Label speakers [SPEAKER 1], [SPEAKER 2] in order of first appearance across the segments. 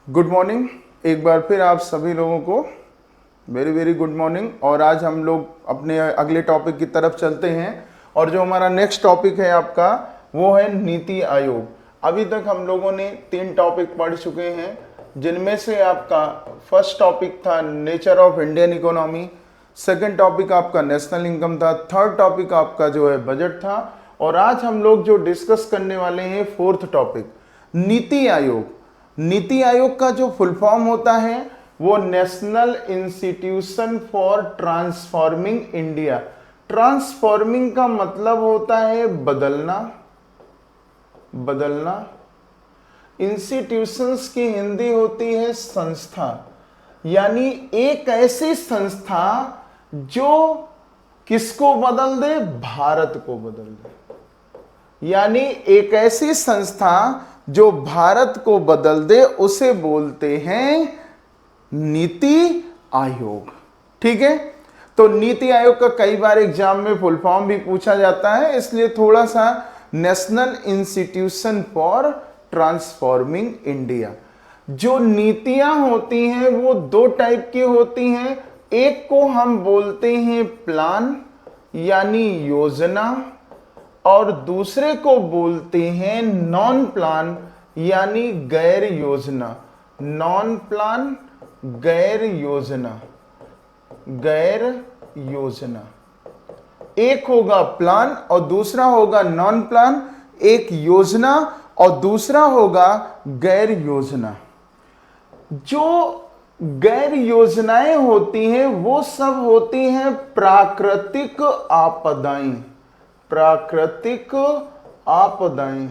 [SPEAKER 1] Good morning. एक बार फिर आप सभी लोगों को वेरी वेरी गुड मॉर्निंग। और आज हम लोग अपने अगले टॉपिक की तरफ चलते हैं और जो हमारा नेक्स्ट टॉपिक है आपका वो है नीति आयोग। अभी तक हम लोगों ने 3 टॉपिक पढ़ चुके हैं, जिनमें से आपका फर्स्ट टॉपिक था nature of Indian economy, second topic आपका नेशनल इनकम था, थर्ड टॉपिक आपका जो है बजट था, और आज हम लोग जो डिस्कस करने वाले हैं फोर्थ टॉपिक नीति आयोग। नीति आयोग का जो फुल फॉर्म होता है वो national institution for transforming India. Transforming का मतलब होता है बदलना, बदलना। इंस्टीट्यूशंस की हिंदी होती है संस्था, यानी एक ऐसी संस्था जो किसको बदल दे, भारत को बदल दे। यानी एक ऐसी संस्था जो भारत को बदल दे उसे बोलते हैं नीति आयोग। ठीक है, तो नीति आयोग का कई बार एग्जाम में फुल फॉर्म भी पूछा जाता है, इसलिए थोड़ा सा national institution for transforming India. जो नीतियां होती हैं वो 2 टाइप की होती हैं। एक को हम बोलते हैं प्लान यानी योजना, और दूसरे को बोलते हैं नॉन प्लान यानी गैर योजना। नॉन प्लान, गैर योजना, गैर योजना। एक होगा प्लान और दूसरा होगा नॉन प्लान। एक योजना और दूसरा होगा गैर योजना। जो गैर योजनाएं होती हैं वो सब होती हैं प्राकृतिक आपदाएं। प्राकृतिक आपदाएं।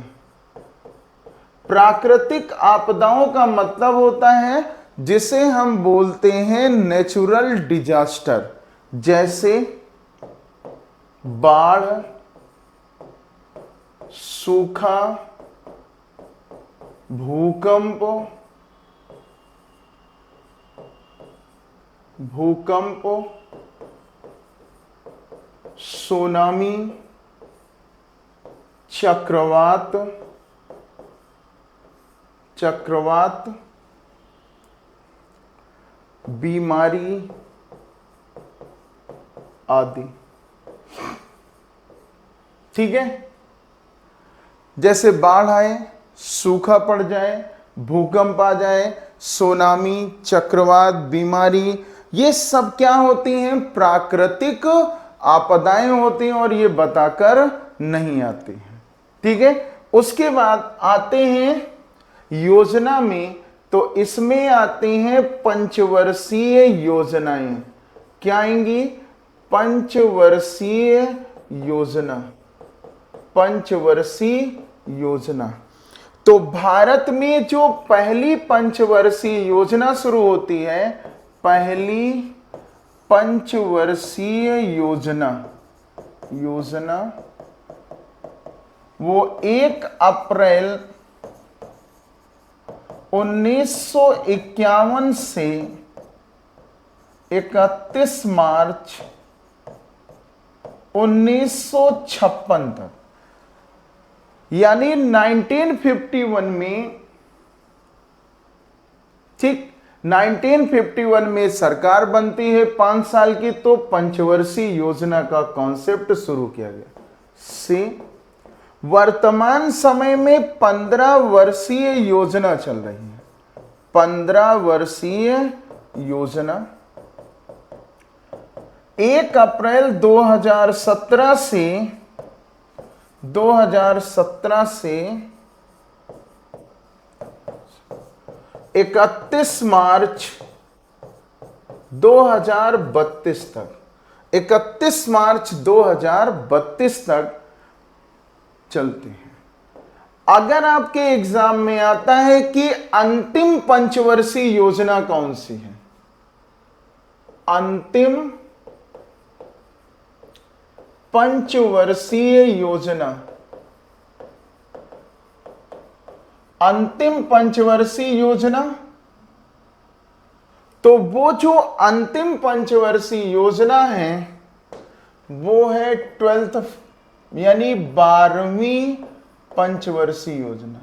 [SPEAKER 1] प्राकृतिक आपदाओं का मतलब होता है जिसे हम बोलते हैं नेचुरल डिजास्टर, जैसे बाढ़, सूखा, भूकंप, सुनामी, चक्रवात, बीमारी आदि। ठीक है, जैसे बाढ़ आए, सूखा पड़ जाए, भूकंप आ जाए, सुनामी, चक्रवात, बीमारी, ये सब क्या होती हैं, प्राकृतिक आपदाएं होती हैं और ये बताकर नहीं आती हैं। ठीक है, उसके बाद आते हैं योजना में, तो इसमें आती हैं पंचवर्षीय योजनाएं। क्या आएंगी, पंचवर्षीय योजना, पंचवर्षीय योजना। तो भारत में जो पहली पंचवर्षीय योजना शुरू होती है, पहली पंचवर्षीय योजना वो 1 अप्रैल 1951 से 31 मार्च 1956 तक, यानी 1951 में, ठीक 1951 में सरकार बनती है 5 साल की, तो पंचवर्षीय योजना का कॉन्सेप्ट शुरू किया गया। सी वर्तमान समय में 15 वर्षीय योजना चल रही है। 15 वर्षीय योजना 1 अप्रैल 2017 से 31 मार्च 2032 तक, 31 मार्च 2032 तक चलते हैं। अगर आपके एग्जाम में आता है कि अंतिम पंचवर्षीय योजना कौन सी है, अंतिम पंचवर्षीय योजना, अंतिम पंचवर्षीय योजना, तो वो जो अंतिम पंचवर्षीय योजना है वो है 12th यानी 12वीं पंचवर्षीय योजना।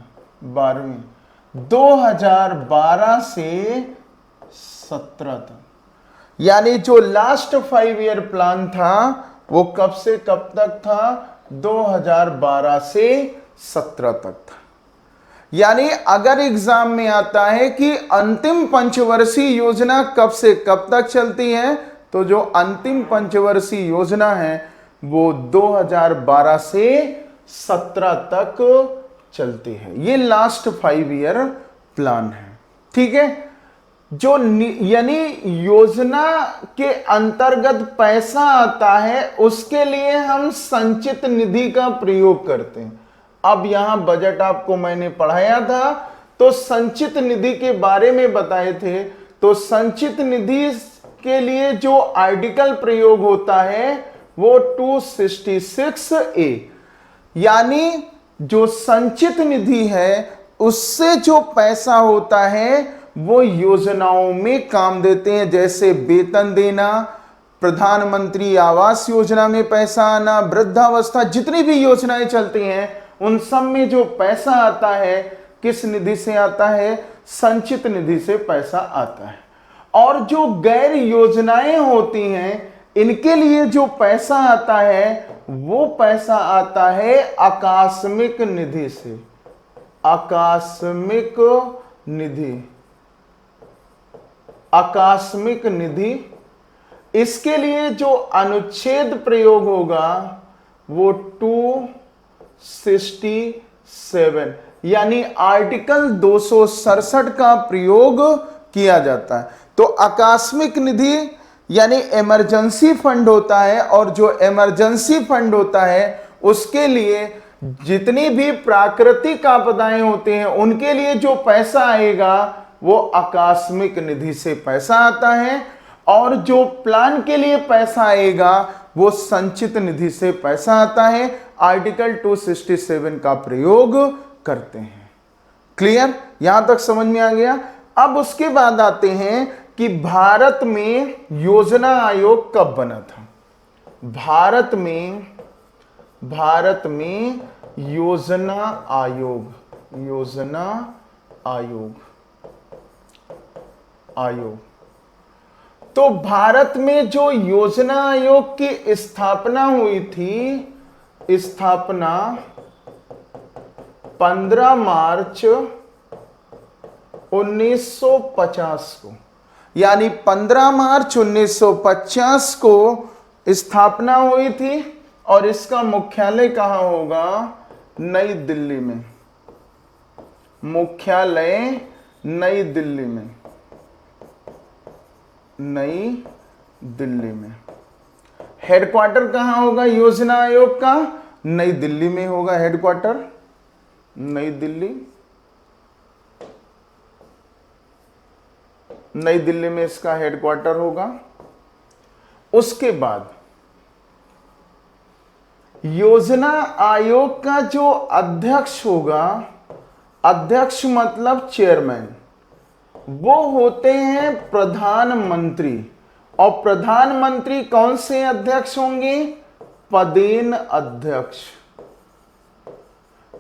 [SPEAKER 1] 12वीं 2012 से 17 तक, यानी जो लास्ट 5 ईयर प्लान था वो कब से कब तक था? 2012 से 17 तक था। यानी अगर एग्जाम में आता है कि अंतिम पंचवर्षीय योजना कब से कब तक चलती है, तो जो अंतिम पंचवर्षीय योजना है वो 2012 से 17 तक चलती है। ये लास्ट 5 ईयर प्लान है, ठीक है। जो यानी योजना के अंतर्गत पैसा आता है उसके लिए हम संचित निधि का प्रयोग करते हैं। अब यहां बजट आपको मैंने पढ़ाया था तो संचित निधि के बारे में बताए थे। तो संचित निधि के लिए जो आर्टिकल प्रयोग होता है वो 266A, यानी जो संचित निधि है उससे जो पैसा होता है वो योजनाओं में काम देते हैं, जैसे वेतन देना, प्रधानमंत्री आवास योजना में पैसा आना, वृद्धावस्था, जितनी भी योजनाएं चलती हैं उन सब में जो पैसा आता है किस निधि से आता है? संचित निधि से पैसा आता है। और जो गैर योजनाएं होती हैं इनके लिए जो पैसा आता है वो पैसा आता है आकस्मिक निधि से। आकस्मिक निधि, आकस्मिक निधि, इसके लिए जो अनुच्छेद प्रयोग होगा वो 267 यानी आर्टिकल 267 का प्रयोग किया जाता है। तो आकस्मिक निधि यानी इमरजेंसी फंड होता है, और जो इमरजेंसी फंड होता है उसके लिए जितनी भी प्राकृतिक आपदाएं होती हैं उनके लिए जो पैसा आएगा वो आकस्मिक निधि से पैसा आता है, और जो प्लान के लिए पैसा आएगा वो संचित निधि से पैसा आता है। आर्टिकल 267 का प्रयोग करते हैं। क्लियर? यहां तक समझ में आ गया। अब उसके बाद आते हैं कि भारत में योजना आयोग कब बना था। भारत में योजना आयोग, योजना आयोग, तो भारत में जो योजना आयोग की स्थापना हुई थी, स्थापना 15 मार्च 1950 को, यानी 15 मार्च 1950 को स्थापना हुई थी, और इसका मुख्यालय कहां होगा? नई दिल्ली में। मुख्यालय नई दिल्ली में, नई दिल्ली में। हेडक्वार्टर कहां होगा योजना आयोग का? नई दिल्ली में होगा हेडक्वार्टर, नई दिल्ली। नई दिल्ली में इसका हेडक्वार्टर होगा। उसके बाद योजना आयोग का जो अध्यक्ष होगा, अध्यक्ष मतलब चेयरमैन, वो होते हैं प्रधानमंत्री। और प्रधानमंत्री कौन से अध्यक्ष होंगे? पदेन अध्यक्ष।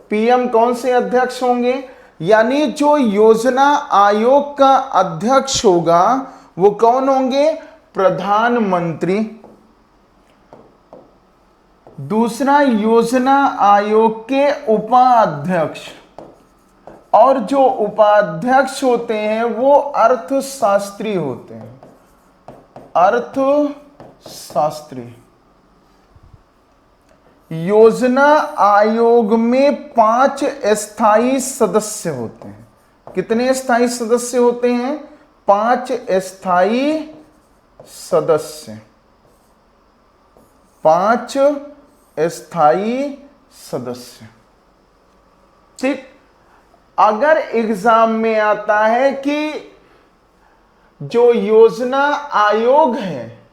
[SPEAKER 1] पीएम कौन से अध्यक्ष होंगे? यानी जो योजना आयोग का अध्यक्ष होगा वो कौन होंगे? प्रधानमंत्री। दूसरा, योजना आयोग के उपाध्यक्ष, और जो उपाध्यक्ष होते हैं वो अर्थशास्त्री होते हैं, अर्थशास्त्री। योजना आयोग में 5 स्थायी सदस्य होते हैं। कितने स्थायी सदस्य होते हैं? 5 स्थायी सदस्य, 5 स्थायी सदस्य। ठीक। अगर एग्जाम में आता है कि जो योजना आयोग है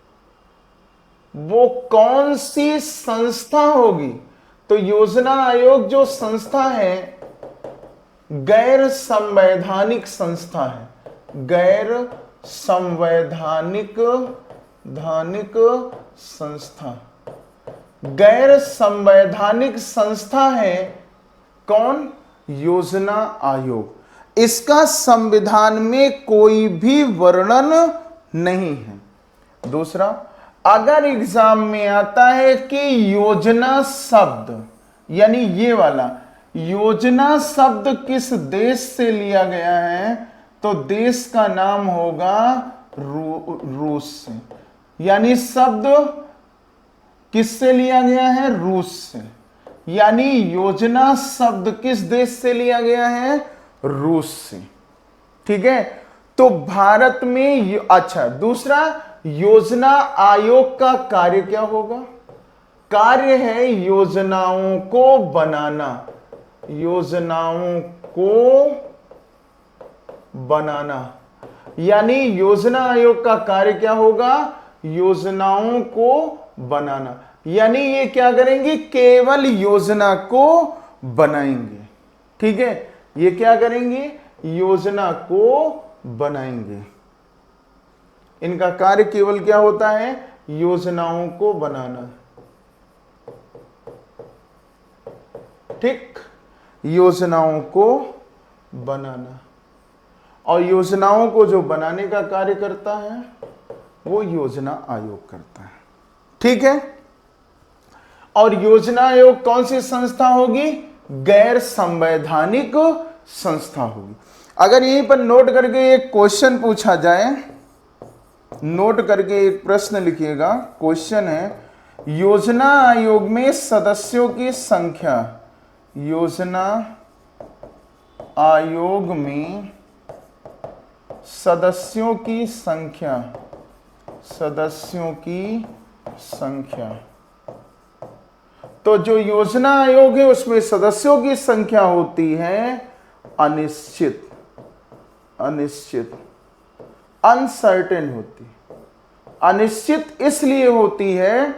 [SPEAKER 1] वो कौन सी संस्था होगी, तो योजना आयोग जो संस्था है गैर संवैधानिक संस्था है, गैर संवैधानिक संस्था, गैर संवैधानिक संस्था है कौन? योजना आयोग। इसका संविधान में कोई भी वर्णन नहीं है। दूसरा, अगर एग्जाम में आता है कि योजना शब्द, यानी ये वाला योजना शब्द किस देश से लिया गया है, तो देश का नाम होगा रूस से। यानी शब्द किससे लिया गया है? रूस से। यानी योजना शब्द किस देश से लिया गया है? रूस से। ठीक है, तो भारत में अच्छा, दूसरा, योजना आयोग का कार्य क्या होगा? कार्य है योजनाओं को बनाना, योजनाओं को बनाना। यानी योजना आयोग का कार्य क्या होगा? योजनाओं को बनाना। यानी ये क्या करेंगे? केवल योजना को बनाएंगे। ठीक है, ये क्या करेंगे? योजना को बनाएंगे। इनका कार्य केवल क्या होता है? योजनाओं को बनाना। ठीक, योजनाओं को बनाना। और योजनाओं को जो बनाने का कार्य करता है वो योजना आयोग करता है। ठीक है, और योजना आयोग कौन सी संस्था होगी? गैर संवैधानिक संस्था होगी। अगर यहीं पर नोट करके एक क्वेश्चन पूछा जाए, नोट करके एक प्रश्न लिखिएगा। क्वेश्चन है, योजना आयोग में सदस्यों की संख्या, योजना आयोग में सदस्यों की संख्या, सदस्यों की संख्या। तो जो योजना आयोग है उसमें सदस्यों की संख्या होती है अनिश्चित, अनिश्चित, अनसर्टेन होती। अनिश्चित इसलिए होती है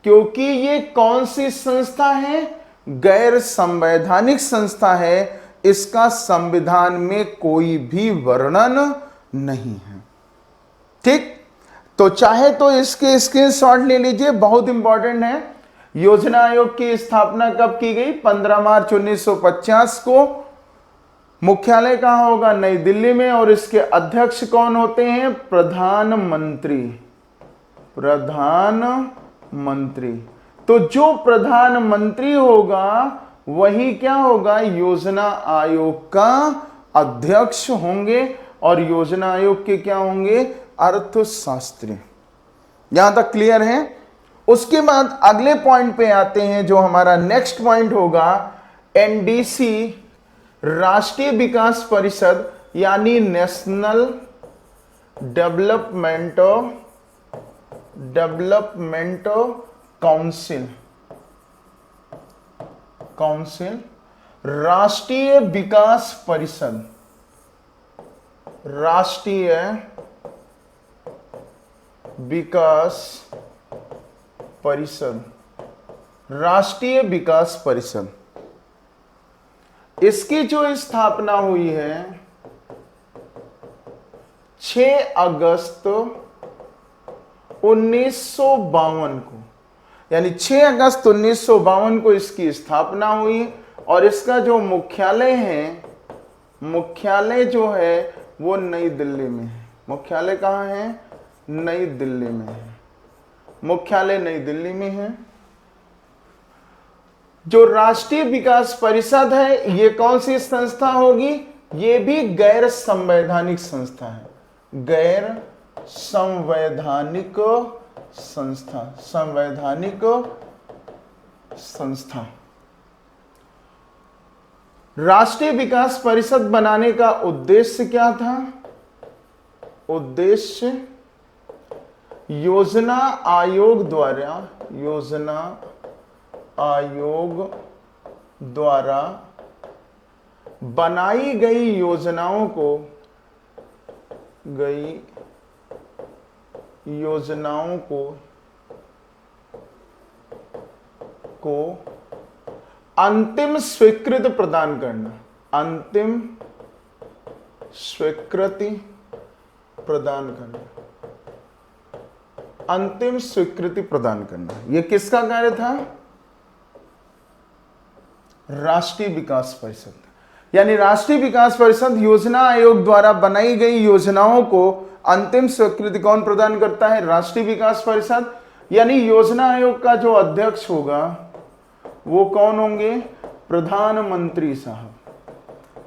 [SPEAKER 1] क्योंकि ये कौन सी संस्था है? गैर संवैधानिक संस्था है। इसका संविधान में कोई भी वर्णन नहीं है। ठीक, तो चाहे तो इसके स्क्रीनशॉट ले लीजिए, बहुत इंपॉर्टेंट है। योजना आयोग की स्थापना कब की गई? 15 मार्च 1950 को। मुख्यालय कहां होगा? नई दिल्ली में। और इसके अध्यक्ष कौन होते हैं? प्रधानमंत्री, प्रधानमंत्री। तो जो प्रधानमंत्री होगा वही क्या होगा? योजना आयोग का अध्यक्ष होंगे। और योजना आयोग के क्या होंगे? अर्थशास्त्री। यहां तक क्लियर है? उसके बाद अगले पॉइंट पे आते हैं, जो हमारा नेक्स्ट पॉइंट होगा, एनडीसी, राष्ट्रीय विकास परिषद, यानी नेशनल डेवलपमेंट काउंसिल, काउंसिल, राष्ट्रीय विकास परिषद, राष्ट्रीय विकास परिषद, राष्ट्रीय विकास परिषद। इसकी जो स्थापना हुई है 6 अगस्त 1952 को, यानी 6 अगस्त 1952 को इसकी स्थापना हुई। और इसका जो मुख्यालय है, मुख्यालय जो है वो नई दिल्ली में है। मुख्यालय कहाँ है? नई दिल्ली में है। मुख्यालय नई दिल्ली में है। जो राष्ट्रीय विकास परिषद है ये कौन सी संस्था होगी? ये भी गैर संवैधानिक संस्था है, गैर संवैधानिक संस्था, संवैधानिक संस्था। राष्ट्रीय विकास परिषद बनाने का उद्देश्य क्या था? उद्देश्य योजना आयोग द्वारा, योजना आयोग द्वारा बनाई गई योजनाओं को अंतिम स्वीकृति प्रदान करना, अंतिम स्वीकृति प्रदान करना, अंतिम स्वीकृति प्रदान करना। यह किसका कार्य था? राष्ट्रीय विकास परिषद। यानी राष्ट्रीय विकास परिषद योजना आयोग द्वारा बनाई गई योजनाओं को अंतिम स्वीकृति कौन प्रदान करता है? राष्ट्रीय विकास परिषद। यानी योजना आयोग का जो अध्यक्ष होगा वो कौन होंगे? प्रधानमंत्री साहब,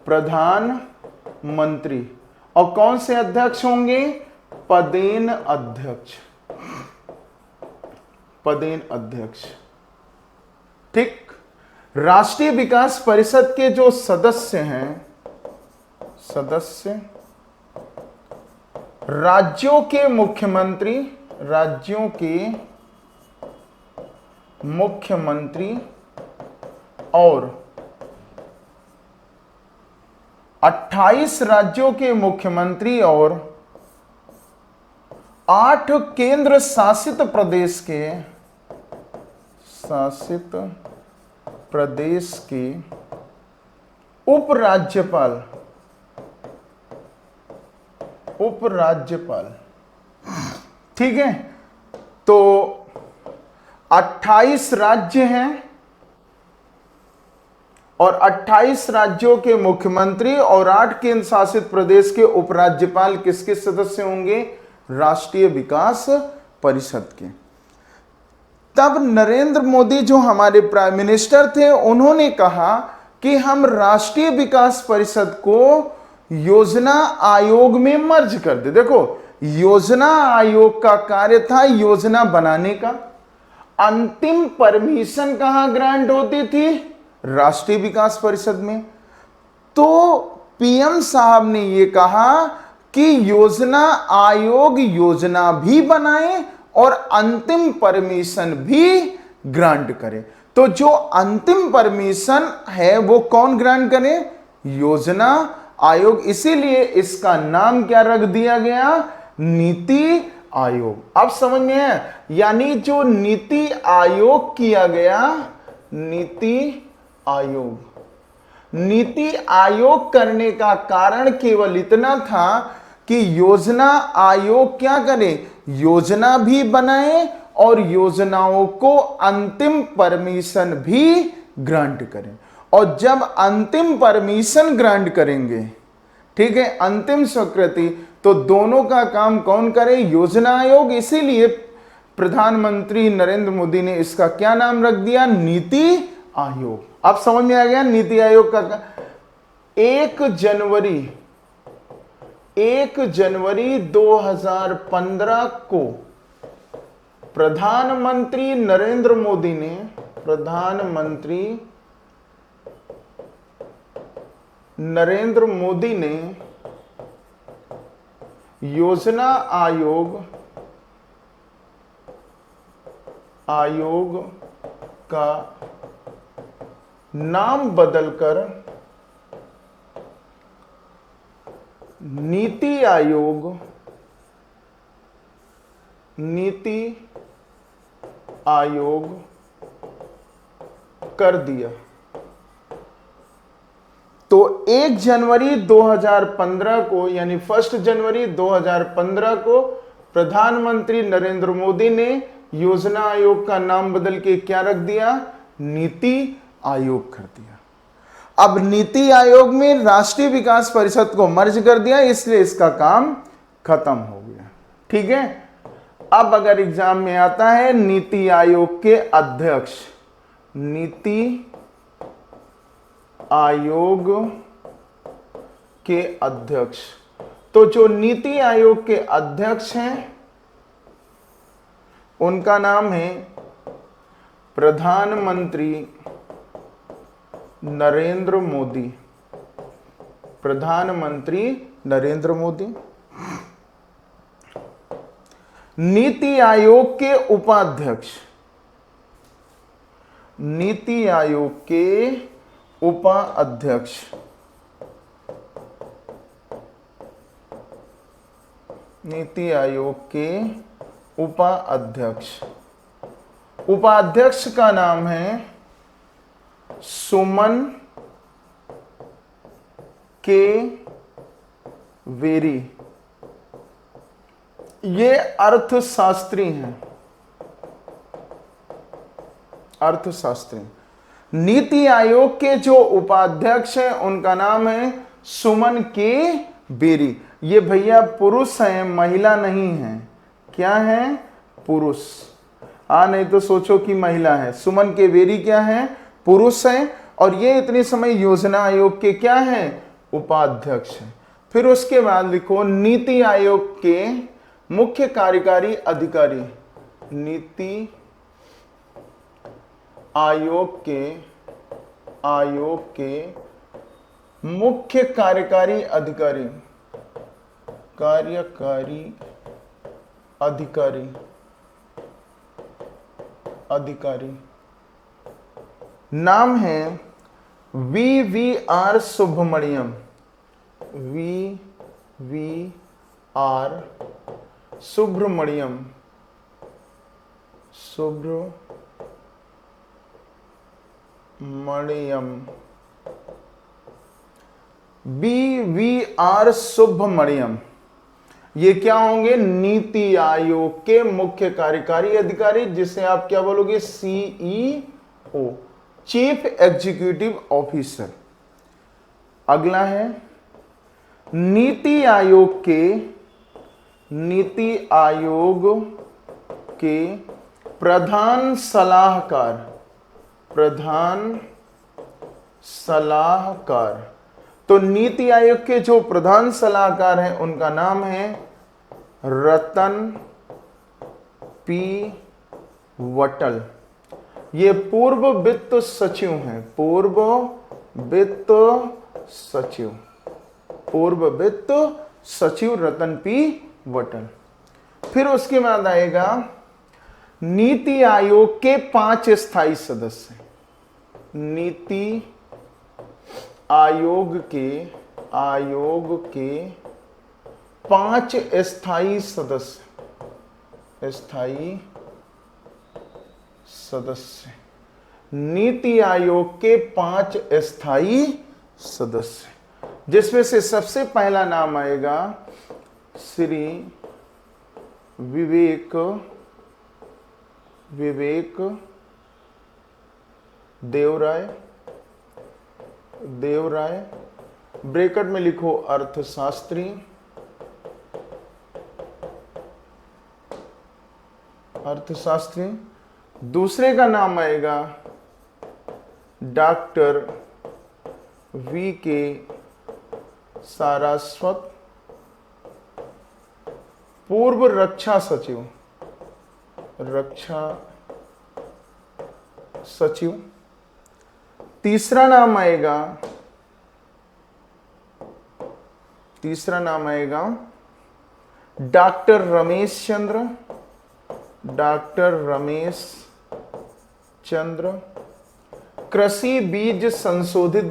[SPEAKER 1] प्रधानमंत्री। और कौन से अध्यक्ष होंगे? पदेन अध्यक्ष, पदेन अध्यक्ष। ठीक। राष्ट्रीय विकास परिषद के जो सदस्य हैं, सदस्य राज्यों के मुख्यमंत्री, राज्यों के मुख्यमंत्री और 28 राज्यों के मुख्यमंत्री और 8 केंद्र शासित प्रदेश के उपराज्यपाल, उपराज्यपाल। ठीक है, तो 28 राज्य हैं और 28 राज्यों के मुख्यमंत्री और 8 केंद्र शासित प्रदेश के उपराज्यपाल किसके सदस्य होंगे? राष्ट्रीय विकास परिषद के। तब नरेंद्र मोदी जो हमारे प्राइम मिनिस्टर थे, उन्होंने कहा कि हम राष्ट्रीय विकास परिषद को योजना आयोग में मर्ज कर दे। देखो, योजना आयोग का कार्य था योजना बनाने का। अंतिम परमिशन कहां ग्रांट होती थी? राष्ट्रीय विकास परिषद में। तो पीएम साहब ने यह कहा कि योजना आयोग योजना भी बनाए और अंतिम परमिशन भी ग्रांट करे। तो जो अंतिम परमिशन है वो कौन ग्रांट करे? योजना आयोग। इसीलिए इसका नाम क्या रख दिया गया? नीति आयोग। अब समझ में है? यानी जो नीति आयोग किया गया, नीति आयोग, नीति आयोग करने का कारण केवल इतना था कि योजना आयोग क्या करे? योजना भी बनाए और योजनाओं को अंतिम परमिशन भी ग्रांट करें। और जब अंतिम परमिशन ग्रांट करेंगे, ठीक है, अंतिम स्वीकृति, तो दोनों का काम कौन करे? योजना आयोग। इसीलिए प्रधानमंत्री नरेंद्र मोदी ने इसका क्या नाम रख दिया? नीति आयोग। अब समझ में आ गया नीति आयोग का? 1 जनवरी 2015 को प्रधानमंत्री नरेंद्र मोदी ने, प्रधानमंत्री नरेंद्र मोदी ने योजना आयोग का नाम बदलकर नीति आयोग कर दिया। तो 1 जनवरी 2015 को, यानी 1 जनवरी 2015 को प्रधानमंत्री नरेंद्र मोदी ने योजना आयोग का नाम बदल के क्या रख दिया? नीति आयोग कर दिया। अब नीति आयोग में राष्ट्रीय विकास परिषद को मर्ज कर दिया, इसलिए इसका काम खत्म हो गया। ठीक है। अब अगर एग्जाम में आता है नीति आयोग के अध्यक्ष, नीति आयोग के अध्यक्ष, तो जो नीति आयोग के अध्यक्ष हैं उनका नाम है प्रधानमंत्री नरेंद्र मोदी। प्रधानमंत्री नरेंद्र मोदी। नीति आयोग के उपाध्यक्ष, नीति आयोग के उपाध्यक्ष, नीति आयोग के उपाध्यक्ष, उपाध्यक्ष का नाम है सुमन के वेरी। ये अर्थशास्त्री हैं, अर्थशास्त्री। नीति आयोग के जो उपाध्यक्ष हैं उनका नाम है सुमन के बेरी। ये भैया पुरुष हैं, महिला नहीं है। क्या है? पुरुष। नहीं तो सोचो कि महिला है। सुमन के बेरी क्या है? पुरुष हैं, और ये इतने समय योजना आयोग के क्या हैं? उपाध्यक्ष हैं। फिर उसके बाद लिखो नीति आयोग के मुख्य कार्यकारी अधिकारी। नीति आयोग के मुख्य कार्यकारी अधिकारी नाम है VVR Subramaniam. VVR Subramaniam. VVR Subramaniam. ये क्या होंगे? नीति आयोग के मुख्य कार्यकारी अधिकारी, जिसे आप क्या बोलोगे? CEO, chief executive officer. अगला है नीति आयोग के प्रधान सलाहकार। तो नीति आयोग के जो प्रधान सलाहकार हैं उनका नाम है रतन P वटल। ये पूर्व वित्त सचिव हैं। पूर्व वित्त सचिव रतन P वटल। फिर उसके बाद आएगा नीति आयोग के 5 स्थायी सदस्य। नीति आयोग के 5 स्थायी सदस्य। नीति आयोग के 5 स्थायी सदस्य, जिसमें से सबसे पहला नाम आएगा श्री विवेक देवराय। ब्रैकेट में लिखो अर्थशास्त्री। दूसरे का नाम आएगा डॉक्टर VK सारस्वत, पूर्व रक्षा सचिव। तीसरा नाम आएगा डॉक्टर रमेश चंद्र, कृषि बीज संशोधित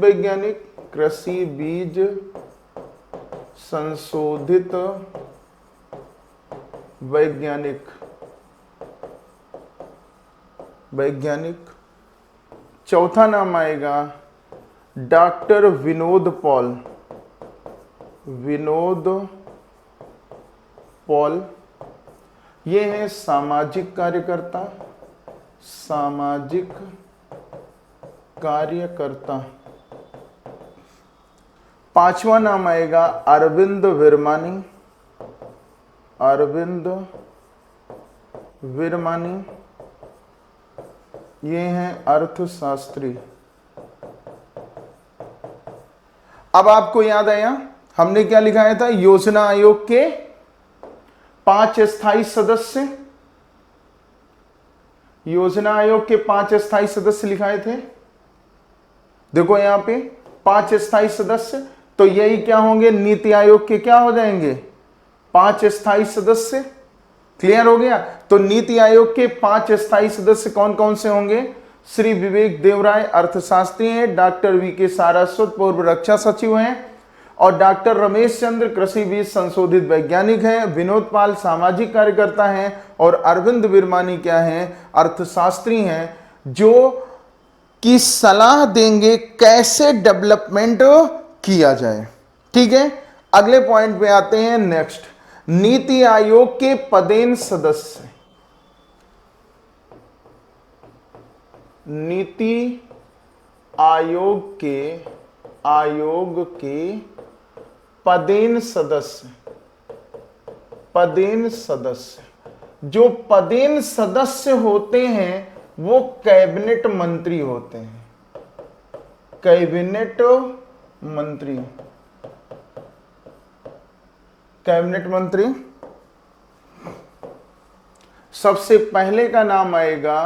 [SPEAKER 1] वैज्ञानिक। चौथा नाम आएगा डॉक्टर विनोद पॉल। ये हैं सामाजिक कार्यकर्ता। पांचवा नाम आएगा अरविंद विरमानी। ये हैं अर्थशास्त्री। अब आपको याद आया हमने क्या लिखाया था? योजना आयोग के 5 स्थायी सदस्य। योजना आयोग के 5 स्थायी सदस्य लिखाए थे। देखो यहां पे 5 स्थायी सदस्य, तो यही क्या होंगे? नीति आयोग के क्या हो जाएंगे? 5 स्थायी सदस्य। क्लियर हो गया? तो नीति आयोग के 5 स्थायी सदस्य कौन कौन से होंगे? श्री विवेक देवराय अर्थशास्त्री हैं, डॉक्टर VK सारस्वत पूर्व रक्षा सचिव हैं, और डॉक्टर रमेश चंद्र कृषि बीज संशोधित वैज्ञानिक हैं, विनोद पाल सामाजिक कार्यकर्ता हैं, और अरविंद विरमानी क्या हैं? अर्थशास्त्री हैं, जो की सलाह देंगे कैसे डेवलपमेंट किया जाए। ठीक है, अगले पॉइंट पे आते हैं। नेक्स्ट, नीति आयोग के पदेन सदस्य। नीति आयोग के पदेन सदस्य, जो पदेन सदस्य होते हैं वो कैबिनेट मंत्री होते हैं। कैबिनेट मंत्री सबसे पहले का नाम आएगा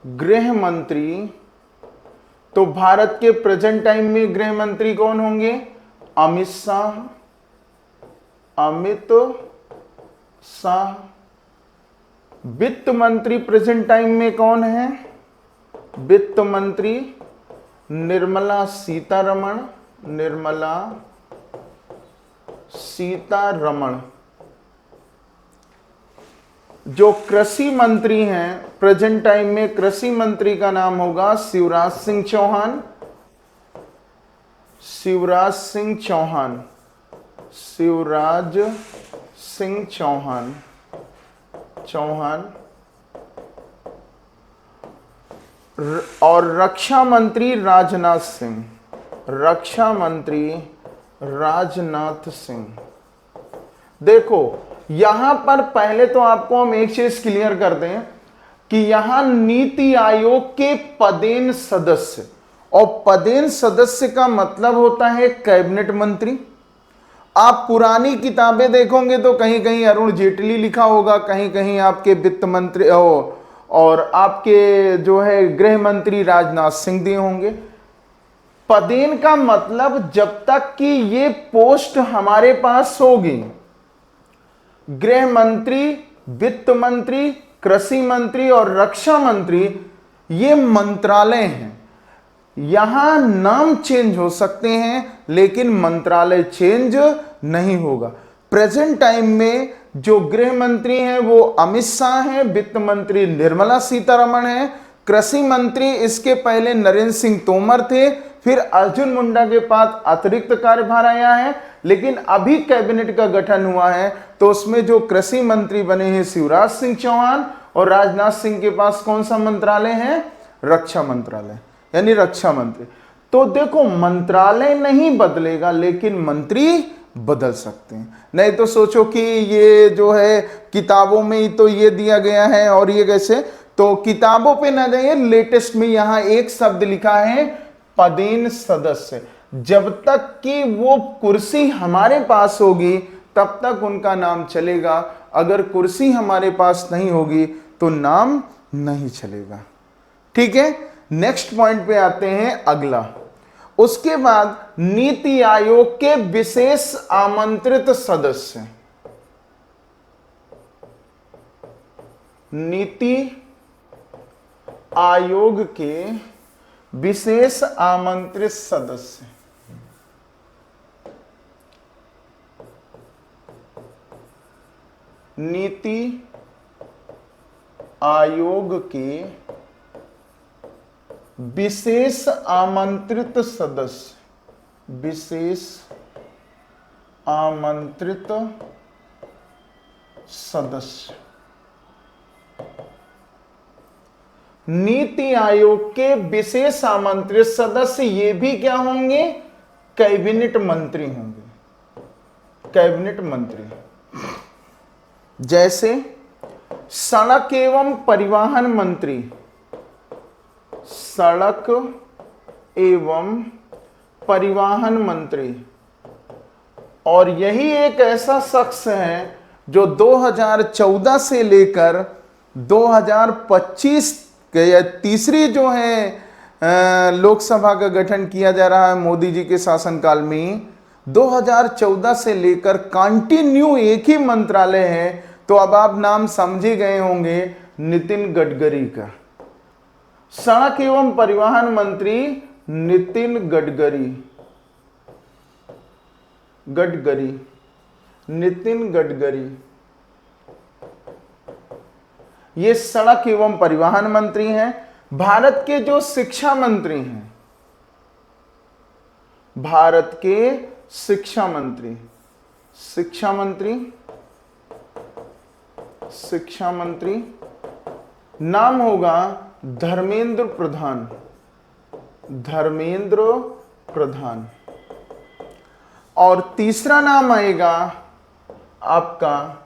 [SPEAKER 1] गृह मंत्री। तो भारत के प्रेजेंट टाइम में गृह मंत्री कौन होंगे? अमित शाह। वित्त मंत्री प्रेजेंट टाइम में कौन है? वित्त मंत्री निर्मला सीतारमण। जो कृषि मंत्री हैं प्रेजेंट टाइम में, कृषि मंत्री का नाम होगा शिवराज सिंह चौहान। और रक्षा मंत्री राजनाथ सिंह। देखो यहां पर पहले तो आपको हम एक चीज क्लियर कर दें कि यहां नीति आयोग के पदेन सदस्य, और पदेन सदस्य का मतलब होता है कैबिनेट मंत्री। आप पुरानी किताबें देखोगे तो कहीं कहीं अरुण जेटली लिखा होगा, कहीं कहीं आपके वित्त मंत्री और आपके जो है गृह मंत्री राजनाथ सिंह दिए होंगे। पदेन का मतलब जब तक कि ये पोस्ट हमारे पास होगी, गृह मंत्री, वित्त मंत्री, कृषि मंत्री और रक्षा मंत्री, ये मंत्रालय हैं। यहां नाम चेंज हो सकते हैं लेकिन मंत्रालय चेंज नहीं होगा। प्रेजेंट टाइम में जो गृह मंत्री हैं वो अमित शाह हैं, वित्त मंत्री निर्मला सीतारमण हैं, कृषि मंत्री इसके पहले नरेंद्र सिंह तोमर थे, फिर अर्जुन मुंडा के पास अतिरिक्त कार्यभार आया है, लेकिन अभी कैबिनेट का गठन हुआ है तो उसमें जो कृषि मंत्री बने हैं शिवराज सिंह चौहान, और राजनाथ सिंह के पास कौन सा मंत्रालय है? रक्षा मंत्रालय, यानी रक्षा मंत्री। तो देखो मंत्रालय नहीं बदलेगा लेकिन मंत्री बदल सकते हैं। नहीं तो सोचो कि ये जो है किताबों में ही तो ये दिया गया है और ये कैसे, तो किताबों पे ना जाइए, लेटेस्ट में यहां एक शब्द लिखा है पदेन सदस्य। जब तक कि वो कुर्सी हमारे पास होगी तब तक उनका नाम चलेगा, अगर कुर्सी हमारे पास नहीं होगी तो नाम नहीं चलेगा। ठीक है, नेक्स्ट पॉइंट पे आते हैं अगला। उसके बाद नीति आयोग के विशेष आमंत्रित सदस्य। नीति आयोग के विशेष आमंत्रित सदस्य। नीति आयोग के विशेष आमंत्रित सदस्य। विशेष आमंत्रित सदस्य। नीति आयोग के विशेष आमंत्रित सदस्य ये भी क्या होंगे? कैबिनेट मंत्री होंगे। कैबिनेट मंत्री जैसे सड़क एवं परिवहन मंत्री, सड़क एवं परिवहन मंत्री। और यही एक ऐसा शख्स है जो 2014 से लेकर 2025 के तीसरी जो है लोकसभा का गठन किया जा रहा है मोदी जी के शासनकाल में, 2014 से लेकर कंटिन्यू एक ही मंत्रालय है। तो अब आप नाम समझ ही गए होंगे, नितिन गडकरी का। सड़क एवं परिवहन मंत्री नितिन नितिन गडकरी, ये सड़क एवं परिवहन मंत्री हैं। भारत के जो शिक्षा मंत्री हैं, भारत के शिक्षा मंत्री नाम होगा धर्मेंद्र प्रधान। धर्मेंद्र प्रधान। और तीसरा नाम आएगा आपका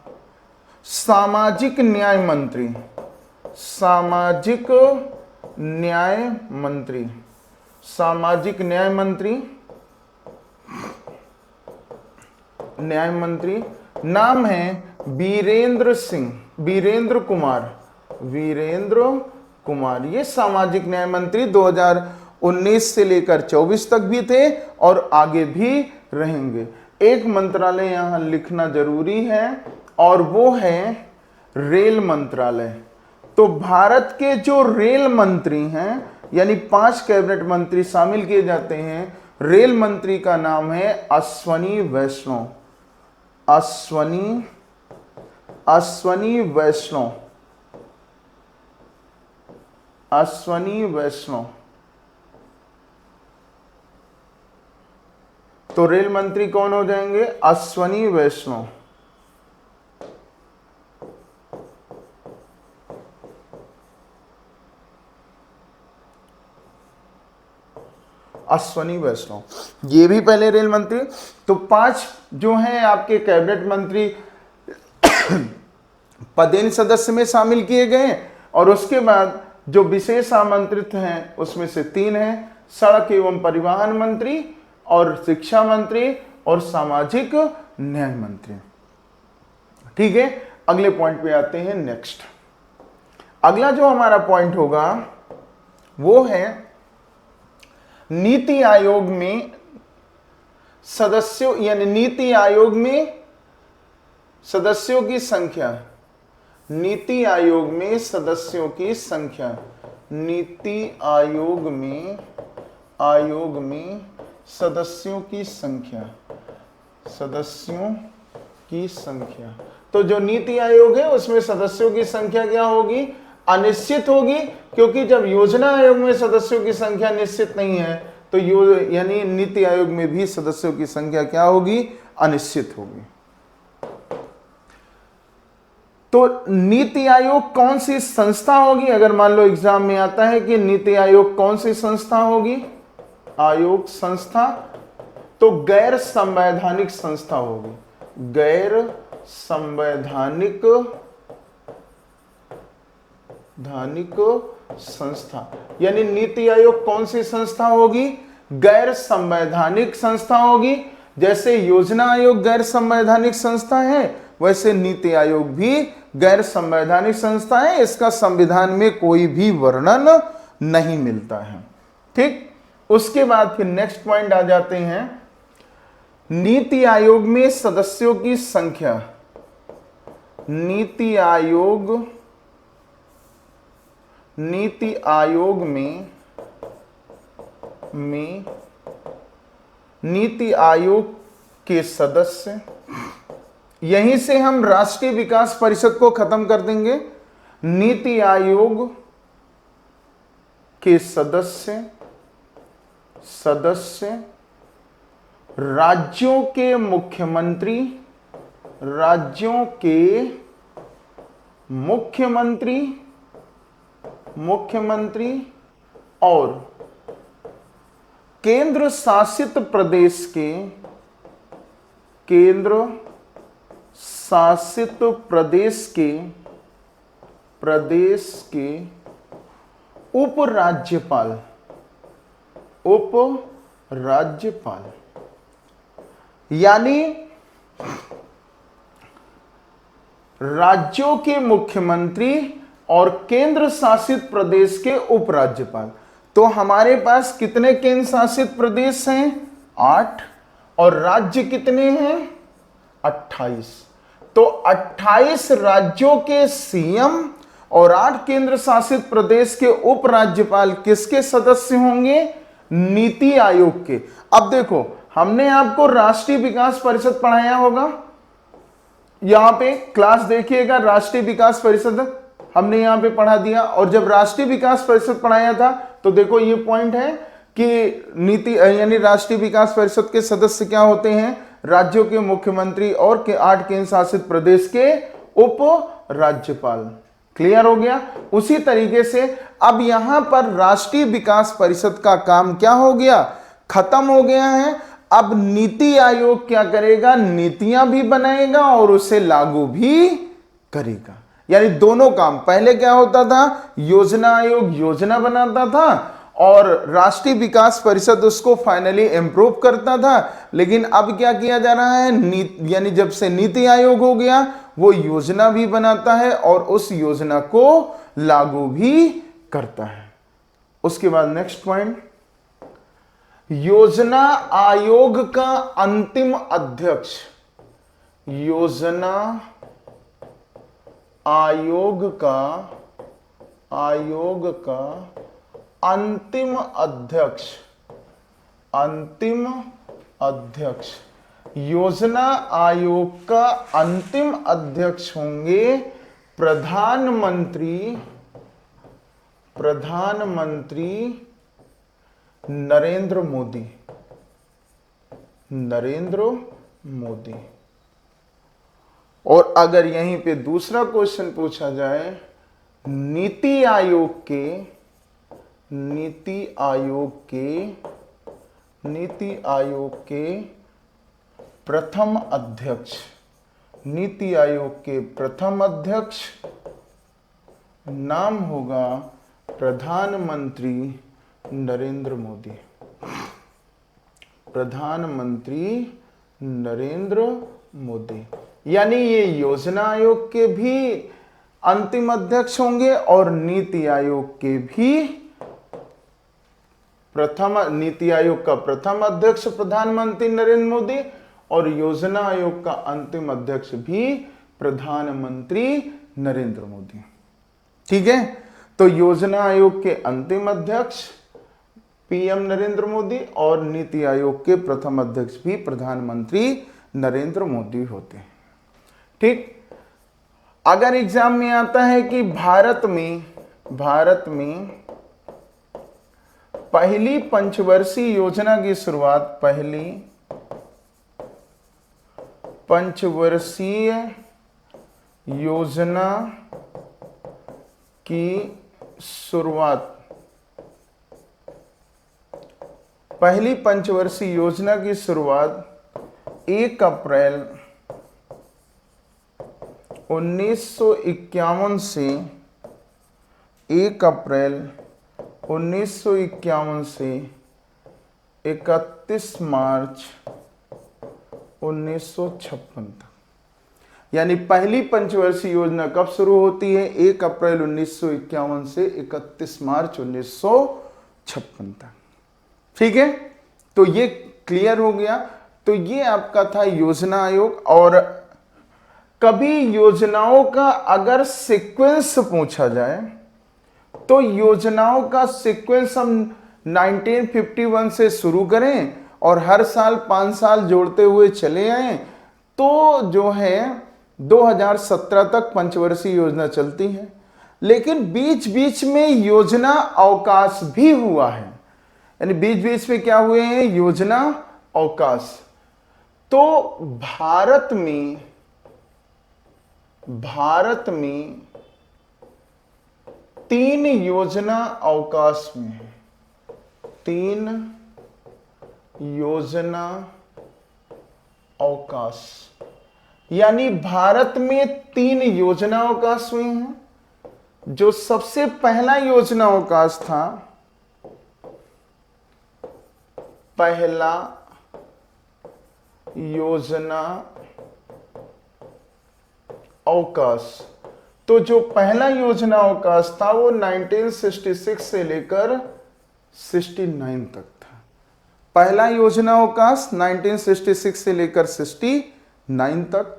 [SPEAKER 1] सामाजिक न्याय मंत्री, सामाजिक न्याय मंत्री, सामाजिक न्याय मंत्री, न्याय मंत्री नाम है वीरेंद्र सिंह, वीरेंद्र कुमार, वीरेंद्र कुमार। ये सामाजिक न्याय मंत्री 2019 से लेकर 24 तक भी थे और आगे भी रहेंगे। एक मंत्रालय यहां लिखना जरूरी है और वो है रेल मंत्रालय। तो भारत के जो रेल मंत्री हैं, यानी 5 कैबिनेट मंत्री शामिल किए जाते हैं, रेल मंत्री का नाम है अश्वनी वैष्णव, अश्वनी वैष्णव, अश्वनी वैष्णव। तो रेल मंत्री कौन हो जाएंगे? अश्वनी वैष्णव। अश्वनी वैष्णव, ये भी पहले रेल मंत्री। तो 5 जो हैं आपके कैबिनेट मंत्री पदेन सदस्य में शामिल किए गए। और उसके बाद जो विशेष आमंत्रित हैं उसमें से 3 हैं, सड़क एवं परिवहन मंत्री और शिक्षा मंत्री और सामाजिक न्याय मंत्री। ठीक है, अगले पॉइंट पे आते हैं। नेक्स्ट अगला जो हमारा पॉइंट होगा वो है नीति आयोग में सदस्यों, यानी नीति आयोग में सदस्यों की संख्या, नीति आयोग में सदस्यों की संख्या, नीति आयोग में सदस्यों की संख्या, सदस्यों की संख्या। तो जो नीति आयोग है उसमें सदस्यों की संख्या क्या होगी? अनिश्चित होगी, क्योंकि जब योजना आयोग में सदस्यों की संख्या निश्चित नहीं है तो यानी नीति आयोग में भी सदस्यों की संख्या क्या होगी? अनिश्चित होगी। तो नीति आयोग कौन सी संस्था होगी? अगर मान लो एग्जाम में आता है कि नीति आयोग कौन सी संस्था होगी? आयोग संस्था, तो गैर संवैधानिक संस्था होगी, गैर संवैधानिक संस्था। यानी नीति आयोग कौन सी संस्था होगी? गैर संवैधानिक संस्था होगी। जैसे योजना आयोग गैर संवैधानिक संस्था है, वैसे नीति आयोग भी गैर संवैधानिक संस्था है। इसका संविधान में कोई भी वर्णन नहीं मिलता है। ठीक, उसके बाद फिर नेक्स्ट पॉइंट आ जाते हैं, नीति आयोग में सदस्यों की संख्या। नीति आयोग में नीति आयोग के सदस्य, यहीं से हम राष्ट्रीय विकास परिषद को खत्म कर देंगे। नीति आयोग के सदस्य राज्यों के मुख्यमंत्री, राज्यों के मुख्यमंत्री और केंद्र शासित प्रदेश के उपराज्यपाल, यानी राज्यों के मुख्यमंत्री और केंद्र शासित प्रदेश के उपराज्यपाल। तो हमारे पास कितने केंद्र शासित प्रदेश हैं? 8, और राज्य कितने हैं? 28। तो 28 राज्यों के सीएम और 8 केंद्र शासित प्रदेश के उपराज्यपाल किसके सदस्य होंगे? नीति आयोग के। अब देखो, हमने आपको राष्ट्रीय विकास परिषद पढ़ाया होगा, यहां पे क्लास देखिएगा, राष्ट्रीय विकास परिषद हमने यहां पे पढ़ा दिया। और जब राष्ट्रीय विकास परिषद पढ़ाया था तो देखो ये पॉइंट है कि नीति यानी राष्ट्रीय विकास परिषद के सदस्य क्या होते हैं? राज्यों के मुख्यमंत्री और 8 केंद्र शासित प्रदेश के उप राज्यपाल। क्लियर हो गया। उसी तरीके से अब यहां पर राष्ट्रीय विकास परिषद का काम क्या हो गया, खत्म हो गया है। अब नीति आयोग क्या करेगा, नीतियां भी बनाएगा और उसे लागू भी करेगा। यानी दोनों काम, पहले क्या होता था, योजना आयोग योजना बनाता था और राष्ट्रीय विकास परिषद उसको फाइनली इम्प्रूव करता था। लेकिन अब क्या किया जा रहा है, यानी जब से नीति आयोग हो गया, वो योजना भी बनाता है और उस योजना को लागू भी करता है। उसके बाद नेक्स्ट पॉइंट, योजना आयोग का अंतिम अध्यक्ष, योजना आयोग का अंतिम अध्यक्ष, योजना आयोग का अंतिम अध्यक्ष होंगे प्रधानमंत्री नरेंद्र मोदी। और अगर यहीं पे दूसरा क्वेश्चन पूछा जाए, नीति आयोग के प्रथम अध्यक्ष, नाम होगा प्रधानमंत्री नरेंद्र मोदी। यानी ये योजना आयोग के भी अंतिम अध्यक्ष होंगे और नीति आयोग का प्रथम अध्यक्ष प्रधानमंत्री नरेंद्र मोदी और योजना आयोग का अंतिम अध्यक्ष भी प्रधानमंत्री नरेंद्र मोदी। ठीक है, तो योजना आयोग के अंतिम अध्यक्ष पीएम नरेंद्र मोदी और नीति आयोग के प्रथम अध्यक्ष भी प्रधानमंत्री नरेंद्र मोदी होते हैं। ठीक, अगर एग्जाम में आता है कि भारत में पहली पंचवर्षीय योजना की शुरुआत, पहली पंचवर्षीय योजना की शुरुआत, पहली पंचवर्षीय योजना की शुरुआत 1 अप्रैल 1951 से 1 अप्रैल 1951 से 31 मार्च 1956 तक। यानी पहली पंचवर्षीय योजना कब शुरू होती है, 1 अप्रैल 1951 से 31 मार्च 1956 तक। ठीक है, तो ये क्लियर हो गया। तो ये आपका था योजना आयोग। और कभी योजनाओं का अगर सीक्वेंस पूछा जाए तो योजनाओं का सीक्वेंस हम 1951 से शुरू करें और हर साल 5 साल जोड़ते हुए चले आए तो जो है 2017 तक पंचवर्षीय योजना चलती है। लेकिन बीच बीच में योजना अवकाश भी हुआ है, यानी बीच बीच में क्या हुए हैं, योजना अवकाश। तो भारत में 3 योजना अवकाश में है, 3 योजना अवकाश, यानी भारत में 3 योजना अवकाश हुए हैं। जो सबसे पहला योजना अवकाश था, पहला योजना अवकाश, तो जो पहला योजना अवकाश था वो 1966 से लेकर 69 तक था। पहला योजना अवकाश 1966 से लेकर 69 तक।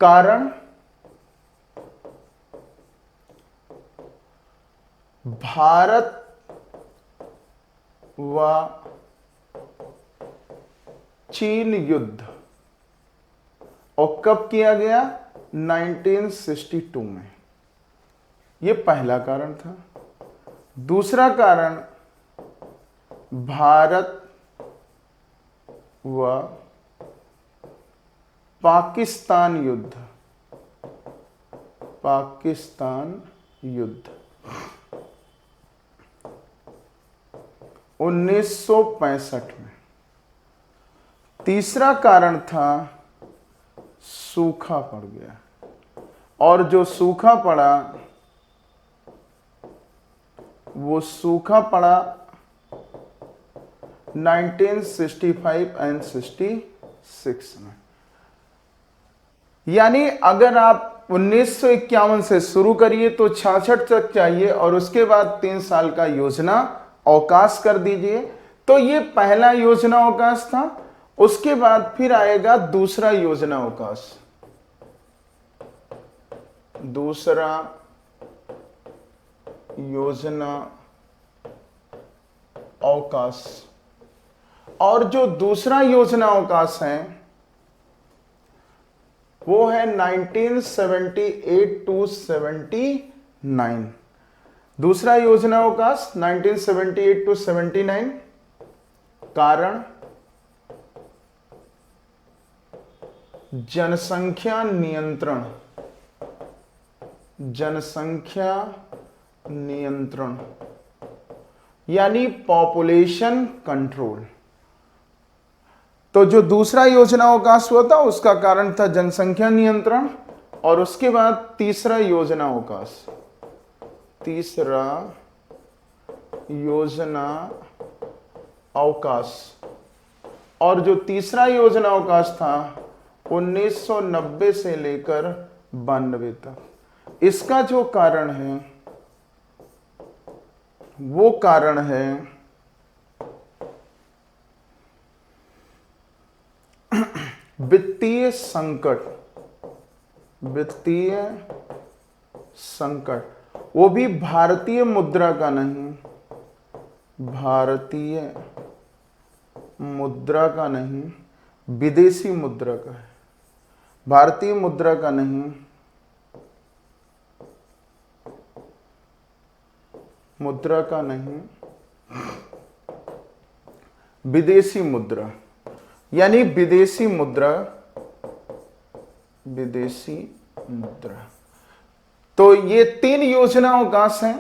[SPEAKER 1] कारण, भारत व चीन युद्ध, और कब किया गया, 1962 में। यह पहला कारण था। दूसरा कारण, भारत व पाकिस्तान युद्ध, पाकिस्तान युद्ध 1965 में। तीसरा कारण था सूखा पड़ गया, और जो सूखा पड़ा वो सूखा पड़ा 1965 एंड 66 में। यानी अगर आप 1951 से शुरू करिए तो 66 तक चाहिए, और उसके बाद 3 साल का योजना अवकाश कर दीजिए। तो ये पहला योजना अवकाश था। उसके बाद फिर आएगा दूसरा योजना अवकाश, दूसरा योजना अवकाश। और जो दूसरा योजना अवकाश है वो है 1978 टू 79। दूसरा योजना अवकाश 1978 टू 79। कारण जनसंख्या नियंत्रण, जनसंख्या नियंत्रण यानी पॉपुलेशन कंट्रोल। तो जो दूसरा योजना अवकाश हुआ था उसका कारण था जनसंख्या नियंत्रण। और उसके बाद तीसरा योजना अवकाश, तीसरा योजना अवकाश। और जो तीसरा योजना अवकाश था 1990 से लेकर 92 तक। इसका जो कारण है वो कारण है वित्तीय संकट, वित्तीय संकट। वो भी भारतीय मुद्रा का नहीं, भारतीय मुद्रा का नहीं, विदेशी मुद्रा का है। भारतीय मुद्रा का नहीं, मुद्रा का नहीं, विदेशी मुद्रा यानी विदेशी मुद्रा, विदेशी मुद्रा। तो ये 3 योजना अवकाश हैं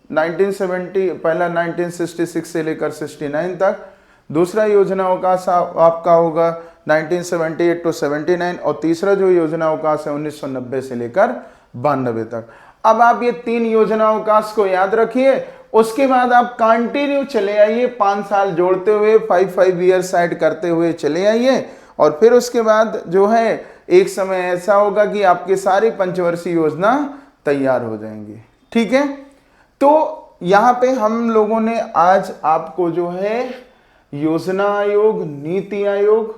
[SPEAKER 1] 1970, पहला 1966 से लेकर 69 तक। दूसरा योजना अवकाश आपका होगा 1978 टू 79, और तीसरा जो योजना अवकाश है 1990 से लेकर 92 तक। अब आप ये 3 योजना अवकाश को याद रखिए। उसके बाद आप कंटिन्यू चले आइए, 5 साल जोड़ते हुए 5 ईयर्स ऐड करते हुए चले आइए। और फिर उसके बाद जो है एक समय ऐसा होगा कि आपके सारी पंचवर्षीय योजना तैयार हो जाएंगी। ठीक है, तो यहाँ पे हम लोगों ने आज आपको जो है योजना आयोग, नीति आयोग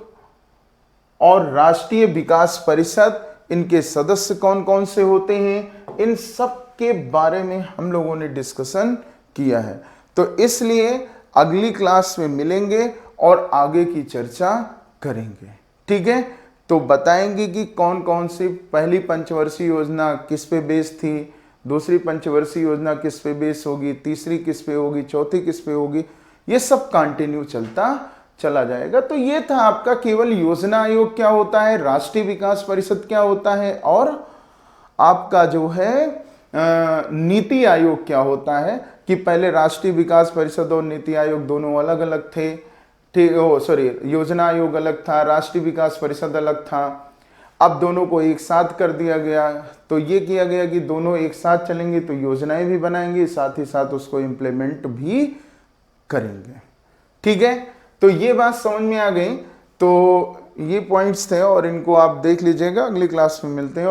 [SPEAKER 1] और राष्ट्रीय विकास परिषद, इनके सदस्य कौन कौन से होते हैं, इन सब के बारे में हम लोगों ने डिस्कशन किया है। तो इसलिए अगली क्लास में मिलेंगे और आगे की चर्चा करेंगे। ठीक है, तो बताएंगे कि कौन कौन सी पहली पंचवर्षीय योजना किस पे बेस थी, दूसरी पंचवर्षीय योजना किस पे बेस होगी, तीसरी किस पे होगी, चौथी किस पे होगी। ये सब कंटिन्यू चलता चला जाएगा। तो ये था आपका केवल योजना आयोग क्या होता है, राष्ट्रीय विकास परिषद क्या होता है, और आपका जो है नीति आयोग क्या होता है। कि पहले राष्ट्रीय विकास परिषद और नीति आयोग दोनों अलग अलग थे। ठीक, योजना आयोग अलग था, राष्ट्रीय विकास परिषद अलग था। अब दोनों को एक साथ कर दिया गया। तो ये किया गया कि दोनों एक साथ चलेंगे तो योजनाएं भी बनाएंगे, साथ ही साथ उसको इम्प्लीमेंट भी करेंगे। ठीक है, तो ये बात समझ में आ गई। तो ये पॉइंट्स थे और इनको आप देख लीजिएगा। अगली क्लास में मिलते हैं।